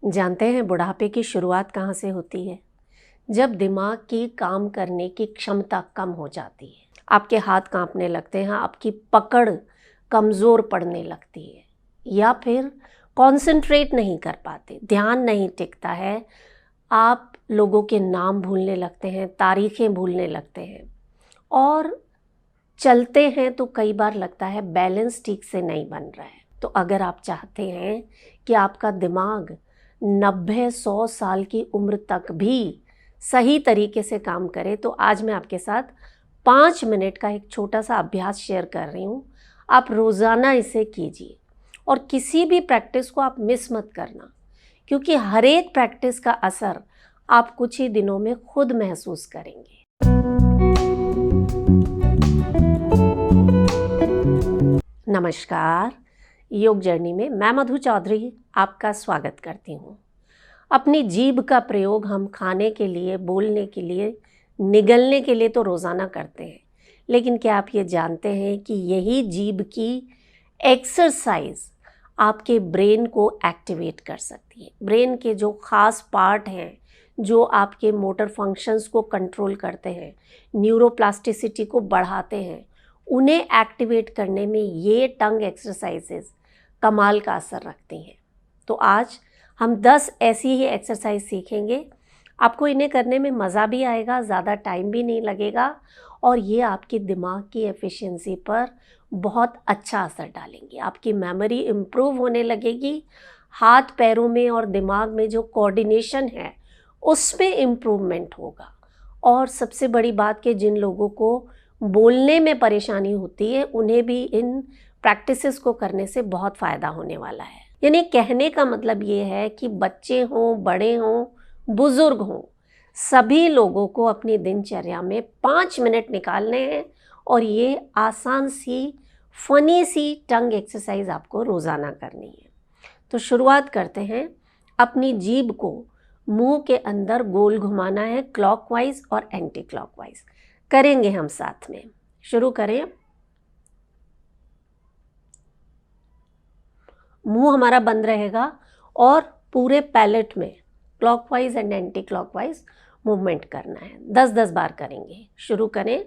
जानते हैं बुढ़ापे की शुरुआत कहाँ से होती है? जब दिमाग की काम करने की क्षमता कम हो जाती है, आपके हाथ कांपने लगते हैं, आपकी पकड़ कमज़ोर पड़ने लगती है, या फिर कंसंट्रेट नहीं कर पाते, ध्यान नहीं टिकता है, आप लोगों के नाम भूलने लगते हैं, तारीखें भूलने लगते हैं और चलते हैं तो कई बार लगता है बैलेंस ठीक से नहीं बन रहा है। तो अगर आप चाहते हैं कि आपका दिमाग 90-100 साल की उम्र तक भी सही तरीके से काम करे, तो आज मैं आपके साथ 5 मिनट का एक छोटा सा अभ्यास शेयर कर रही हूँ। आप रोज़ाना इसे कीजिए और किसी भी प्रैक्टिस को आप मिस मत करना, क्योंकि हर एक प्रैक्टिस का असर आप कुछ ही दिनों में खुद महसूस करेंगे। नमस्कार, योग जर्नी में मैं मधु चौधरी आपका स्वागत करती हूँ। अपनी जीभ का प्रयोग हम खाने के लिए, बोलने के लिए, निगलने के लिए तो रोज़ाना करते हैं, लेकिन क्या आप ये जानते हैं कि यही जीभ की एक्सरसाइज आपके ब्रेन को एक्टिवेट कर सकती है। ब्रेन के जो ख़ास पार्ट हैं जो आपके मोटर फंक्शंस को कंट्रोल करते हैं, न्यूरोप्लास्टिसिटी को बढ़ाते हैं, उन्हें एक्टिवेट करने में ये टंग एक्सरसाइजेस कमाल का असर रखती हैं। तो आज हम 10 ऐसी ही एक्सरसाइज सीखेंगे। आपको इन्हें करने में मज़ा भी आएगा, ज़्यादा टाइम भी नहीं लगेगा और ये आपकी दिमाग की एफिशिएंसी पर बहुत अच्छा असर डालेंगी। आपकी मेमोरी इम्प्रूव होने लगेगी, हाथ पैरों में और दिमाग में जो कोऑर्डिनेशन है उसमें इम्प्रूवमेंट होगा। और सबसे बड़ी बात कि जिन लोगों को बोलने में परेशानी होती है, उन्हें भी इन प्रैक्टिसेस को करने से बहुत फ़ायदा होने वाला है। यानी कहने का मतलब ये है कि बच्चे हों, बड़े हों, बुज़ुर्ग हों, सभी लोगों को अपनी दिनचर्या में 5 मिनट निकालने हैं और ये आसान सी, फ़नी सी टंग एक्सरसाइज आपको रोज़ाना करनी है। तो शुरुआत करते हैं। अपनी जीभ को मुंह के अंदर गोल घुमाना है, क्लॉकवाइज और एंटी क्लॉकवाइज करेंगे हम साथ में। शुरू करें। मुंह हमारा बंद रहेगा और पूरे पैलेट में clockwise and anti clockwise movement करना है। 10-10 बार करेंगे। शुरू करें।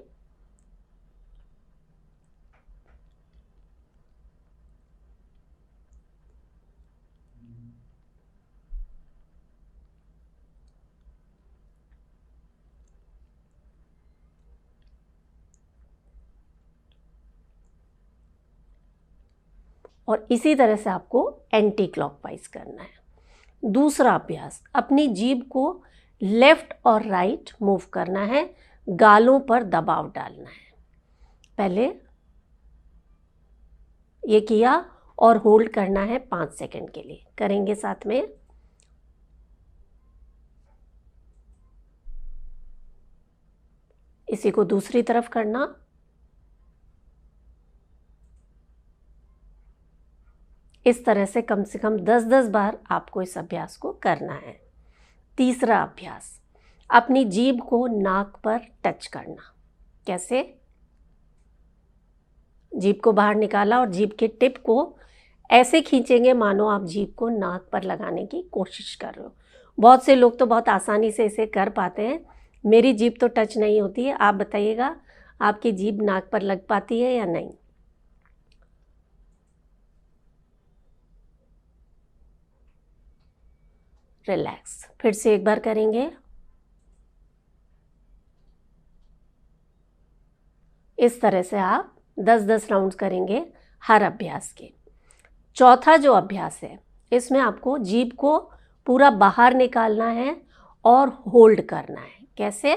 और इसी तरह से आपको एंटी क्लॉकवाइज करना है। दूसरा अभ्यास, अपनी जीभ को लेफ्ट और राइट मूव करना है, गालों पर दबाव डालना है। पहले ये किया और होल्ड करना है 5 सेकंड के लिए। करेंगे साथ में। इसी को दूसरी तरफ करना। इस तरह से कम 10-10 बार आपको इस अभ्यास को करना है। तीसरा अभ्यास, अपनी जीभ को नाक पर टच करना। कैसे? जीभ को बाहर निकाला और जीभ के टिप को ऐसे खींचेंगे मानो आप जीभ को नाक पर लगाने की कोशिश कर रहे हो। बहुत से लोग तो बहुत आसानी से इसे कर पाते हैं। मेरी जीभ तो टच नहीं होती है। आप बताइएगा, आपकी जीभ नाक पर लग पाती है या नहीं? रिलैक्स। फिर से एक बार करेंगे। इस तरह से आप 10-10 राउंड्स करेंगे हर अभ्यास के। चौथा जो अभ्यास है, इसमें आपको जीभ को पूरा बाहर निकालना है और होल्ड करना है। कैसे?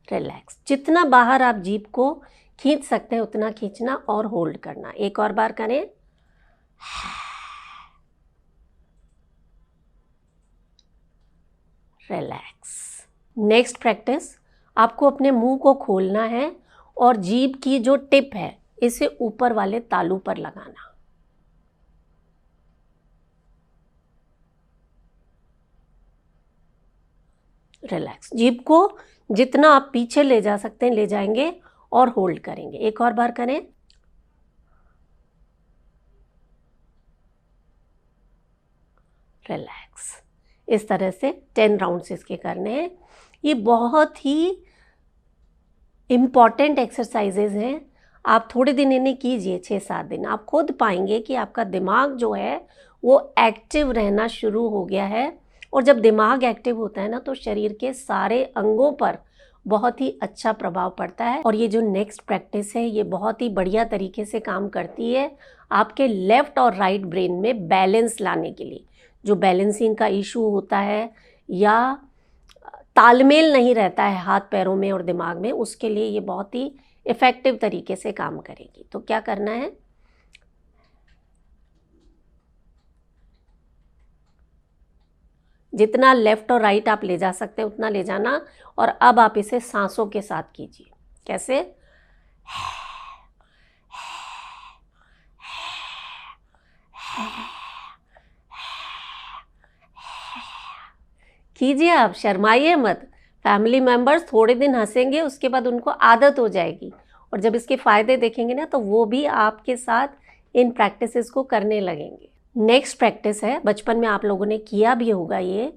रिलैक्स। जितना बाहर आप जीभ को खींच सकते हैं उतना खींचना और होल्ड करना। एक और बार करें। रिलैक्स। नेक्स्ट प्रैक्टिस, आपको अपने मुंह को खोलना है और जीभ की जो टिप है इसे ऊपर वाले तालू पर लगाना। रिलैक्स। जीभ को जितना आप पीछे ले जा सकते हैं ले जाएंगे और होल्ड करेंगे। एक और बार करें। रिलैक्स। इस तरह से 10 राउंड्स इसके करने हैं। ये बहुत ही इम्पॉर्टेंट एक्सरसाइजेज हैं। आप थोड़े दिन इन्हें कीजिए, 6-7 दिन, आप खुद पाएंगे कि आपका दिमाग जो है वो एक्टिव रहना शुरू हो गया है। और जब दिमाग एक्टिव होता है ना तो शरीर के सारे अंगों पर बहुत ही अच्छा प्रभाव पड़ता है। और ये जो नेक्स्ट प्रैक्टिस है ये बहुत ही बढ़िया तरीके से काम करती है आपके लेफ्ट और राइट ब्रेन में बैलेंस लाने के लिए। जो बैलेंसिंग का इशू होता है या तालमेल नहीं रहता है हाथ पैरों में और दिमाग में, उसके लिए ये बहुत ही इफ़ेक्टिव तरीके से काम करेगी। तो क्या करना है, जितना लेफ्ट और राइट आप ले जा सकते हैं उतना ले जाना। और अब आप इसे सांसों के साथ कीजिए। कैसे, कीजिए, आप शर्माइए मत। फैमिली मेम्बर्स थोड़े दिन हंसेंगे, उसके बाद उनको आदत हो जाएगी और जब इसके फ़ायदे देखेंगे ना तो वो भी आपके साथ इन प्रैक्टिसेस को करने लगेंगे। नेक्स्ट प्रैक्टिस है, बचपन में आप लोगों ने किया भी होगा ये,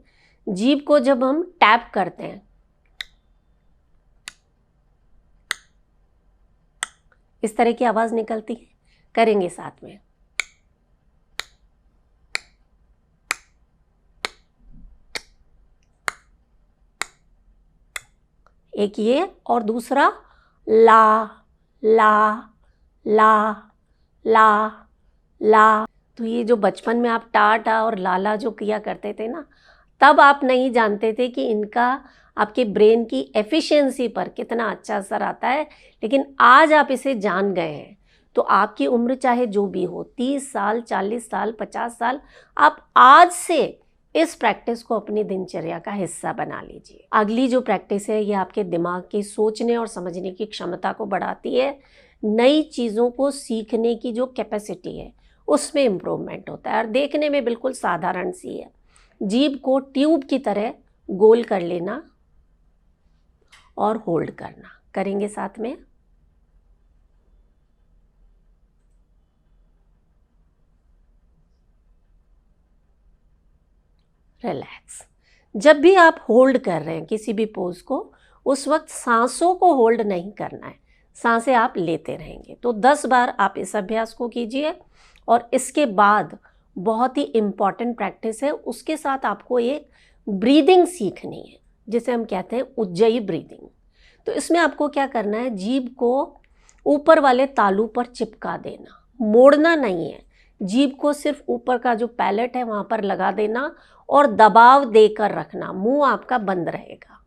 जीभ को जब हम टैप करते हैं, इस तरह की आवाज़ निकलती है, करेंगे साथ में। एक ये और दूसरा ला ला ला ला ला। तो ये जो बचपन में आप टा टा और लाला जो किया करते थे ना, तब आप नहीं जानते थे कि इनका आपके ब्रेन की एफिशिएंसी पर कितना अच्छा असर आता है। लेकिन आज आप इसे जान गए हैं तो आपकी उम्र चाहे जो भी हो, 30 साल, 40 साल, 50 साल, आप आज से इस प्रैक्टिस को अपनी दिनचर्या का हिस्सा बना लीजिए। अगली जो प्रैक्टिस है ये आपके दिमाग की सोचने और समझने की क्षमता को बढ़ाती है। नई चीज़ों को सीखने की जो कैपेसिटी है उसमें इम्प्रूवमेंट होता है और देखने में बिल्कुल साधारण सी है। जीभ को ट्यूब की तरह गोल कर लेना और होल्ड करना, करेंगे साथ में। रिलैक्स। जब भी आप होल्ड कर रहे हैं किसी भी पोज को, उस वक्त सांसों को होल्ड नहीं करना है, सांसें आप लेते रहेंगे। तो 10 बार आप इस अभ्यास को कीजिए। और इसके बाद बहुत ही इम्पॉर्टेंट प्रैक्टिस है, उसके साथ आपको एक ब्रीदिंग सीखनी है जिसे हम कहते हैं उज्जयी ब्रीदिंग। तो इसमें आपको क्या करना है, जीभ को ऊपर वाले तालू पर चिपका देना, मोड़ना नहीं है। जीभ को सिर्फ ऊपर का जो पैलेट है वहाँ पर लगा देना और दबाव देकर रखना, मुंह आपका बंद रहेगा।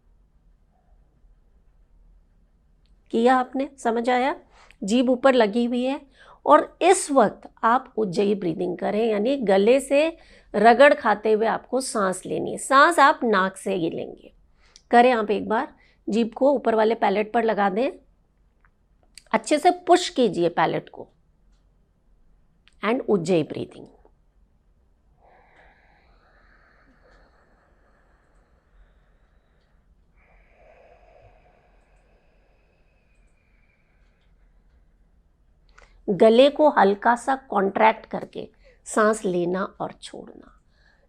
किया आपने, समझ आया? जीभ ऊपर लगी हुई है और इस वक्त आप उज्जयी ब्रीदिंग करें, यानी गले से रगड़ खाते हुए आपको सांस लेनी है। सांस आप नाक से ही लेंगे। करें आप एक बार, जीभ को ऊपर वाले पैलेट पर लगा दें, अच्छे से पुश कीजिए पैलेट को एंड उज्जयी ब्रीदिंग। गले को हल्का सा कॉन्ट्रैक्ट करके सांस लेना और छोड़ना।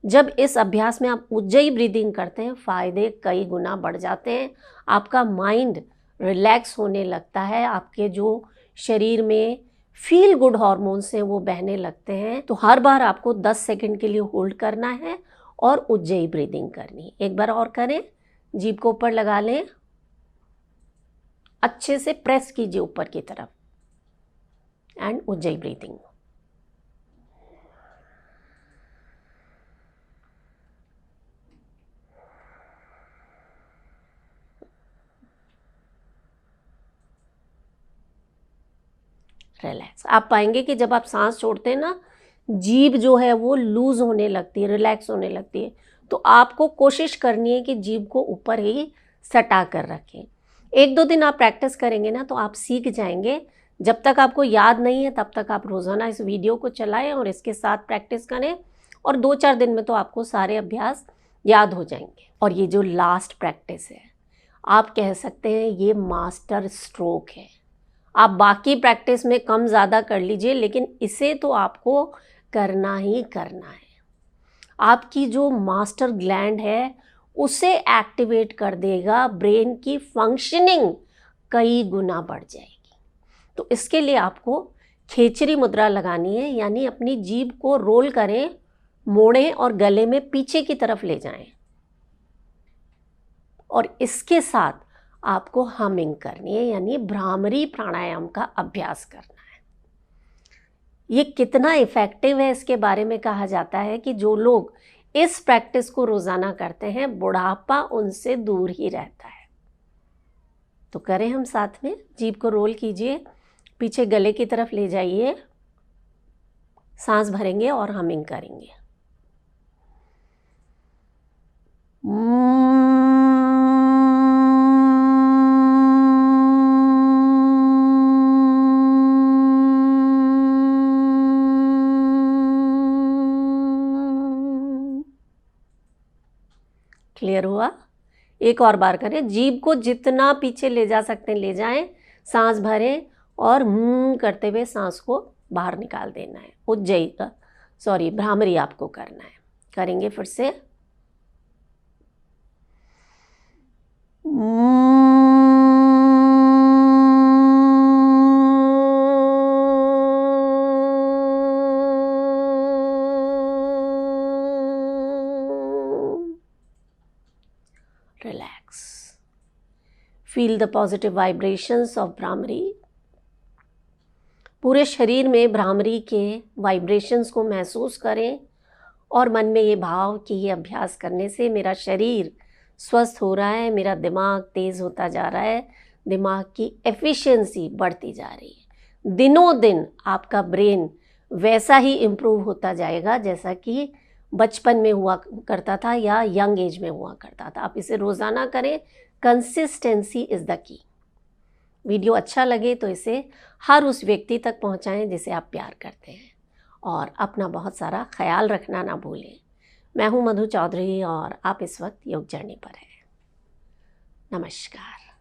जब इस अभ्यास में आप उज्जयी ब्रीदिंग करते हैं, फ़ायदे कई गुना बढ़ जाते हैं। आपका माइंड रिलैक्स होने लगता है, आपके जो शरीर में फील गुड हॉर्मोन्स हैं वो बहने लगते हैं। तो हर बार आपको 10 सेकंड के लिए होल्ड करना है और उज्जयी ब्रीदिंग करनी है। एक बार और करें, जीभ को ऊपर लगा लें, अच्छे से प्रेस कीजिए ऊपर की तरफ एंड उज्जयी ब्रीदिंग। रिलैक्स। आप पाएंगे कि जब आप सांस छोड़ते हैं ना, जीभ जो है वो लूज होने लगती है, रिलैक्स होने लगती है। तो आपको कोशिश करनी है कि जीभ को ऊपर ही सटा कर रखें। 1-2 दिन आप प्रैक्टिस करेंगे ना तो आप सीख जाएंगे। जब तक आपको याद नहीं है तब तक आप रोज़ाना इस वीडियो को चलाएं और इसके साथ प्रैक्टिस करें और 2-4 दिन में तो आपको सारे अभ्यास याद हो जाएंगे। और ये जो लास्ट प्रैक्टिस है, आप कह सकते हैं ये मास्टर स्ट्रोक है। आप बाकी प्रैक्टिस में कम ज़्यादा कर लीजिए, लेकिन इसे तो आपको करना ही करना है। आपकी जो मास्टर ग्लैंड है उसे एक्टिवेट कर देगा, ब्रेन की फंक्शनिंग कई गुना बढ़ जाएगी। तो इसके लिए आपको खेचरी मुद्रा लगानी है, यानी अपनी जीभ को रोल करें, मोड़ें और गले में पीछे की तरफ ले जाएं। और इसके साथ आपको हमिंग करनी है, यानी भ्रामरी प्राणायाम का अभ्यास करना है। ये कितना इफेक्टिव है इसके बारे में कहा जाता है कि जो लोग इस प्रैक्टिस को रोजाना करते हैं बुढ़ापा उनसे दूर ही रहता है। तो करें हम साथ में। जीभ को रोल कीजिए, पीछे गले की तरफ ले जाइए, सांस भरेंगे और हमिंग करेंगे। क्लियर हुआ? एक और बार करें। जीभ को जितना पीछे ले जा सकते हैं ले जाएं, सांस भरें और करते हुए सांस को बाहर निकाल देना है। भ्रामरी आपको करना है। करेंगे फिर से। Relax, feel the positive vibrations of bhramari. पूरे शरीर में भ्रामरी के वाइब्रेशंस को महसूस करें और मन में ये भाव कि ये अभ्यास करने से मेरा शरीर स्वस्थ हो रहा है, मेरा दिमाग तेज़ होता जा रहा है, दिमाग की एफिशिएंसी बढ़ती जा रही है। दिनों दिन आपका ब्रेन वैसा ही इम्प्रूव होता जाएगा जैसा कि बचपन में हुआ करता था या यंग एज में हुआ करता था। आप इसे रोज़ाना करें। Consistency is the key. Video अच्छा लगे तो इसे हर उस व्यक्ति तक पहुंचाएं जिसे आप प्यार करते हैं, और अपना बहुत सारा ख्याल रखना ना भूलें। मैं हूं मधु चौधरी और आप इस वक्त योग जर्नी पर हैं। नमस्कार।